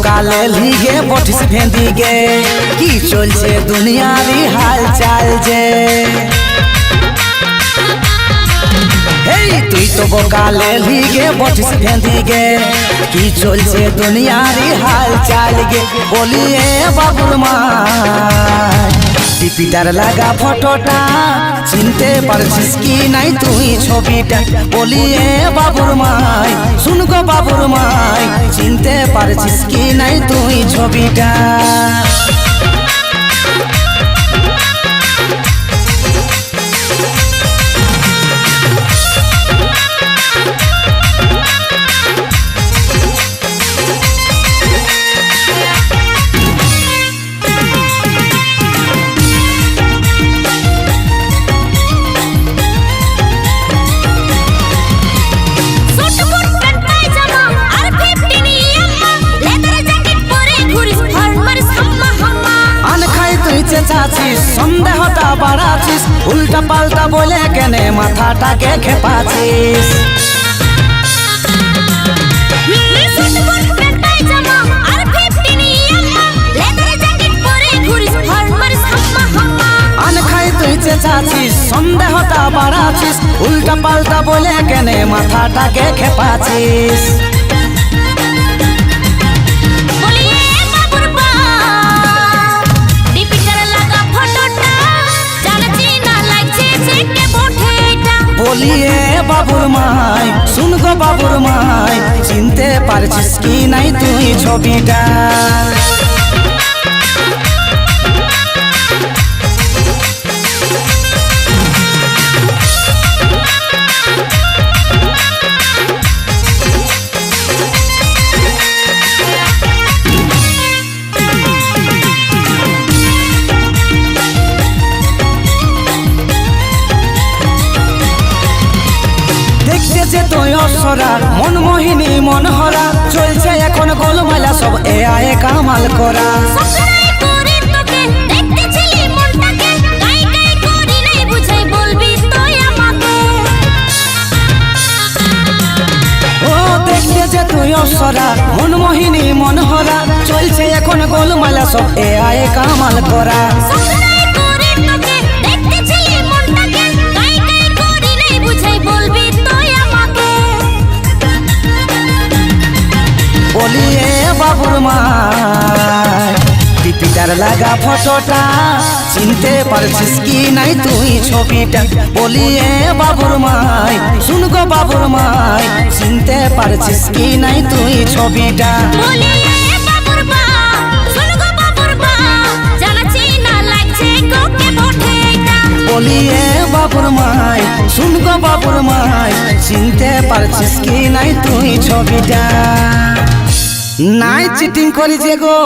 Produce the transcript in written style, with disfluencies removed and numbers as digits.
কালে লিগে বটিস ভেন্দি গে কি চলছে দুনিয়ারি হাল চাল যে এই তুই তো বকালে লিগে বটিস ভেন্দি গে কি চলছে দুনিয়ারি হাল চাল গে বলিয়ে বাবুর মা ডিপিটার লাগা ফটোটা চিনতে পারছিস কি নাই তুই ছবিটা বলিয়ে বাবুর মাই শুন গো বাবুর মাই চিনতে পারছিস কি নাই তুই ছবিটা চেঁচাছিস সন্দেহটা বাড়াছিস উল্টা পাল্টা বলে কেনে মাথাটাকে খেপাছিস আনখাই তুই চেঁচাছিস সন্দেহটা বাড়াছিস উল্টা পাল্টা বলে কেনে মাথাটাকে খেপাছিস বলিয়ে বাবুর মাই শুন গো বাবুর মাই চিনতে পারছিস কি নাই তুই ছবিটা মনমোহিনী মনহরা চলছে এখন গোলমালা সব এআই কামাল করা ও দেখতে যে তুই অসরা মনমোহিনী মনহরা চলছে এখন গোলমালা সব এআই কামাল করা বলিয়ে বাবুর মাই ডিপিটার লাগা ফটোটা চিনতে পারছিস কি নাই তুই ছবিটা বলিয়ে বাবুর মাই শুন গো বাবুর মাই চিনতে পারছিস কি নাই তুই ছবিটা বলিয়ে বাবুর মাই শুন গো বাবুর মাই চিনতে পারছিস কি নাই তুই ছবিটা নাই চিটিং করিছে গো।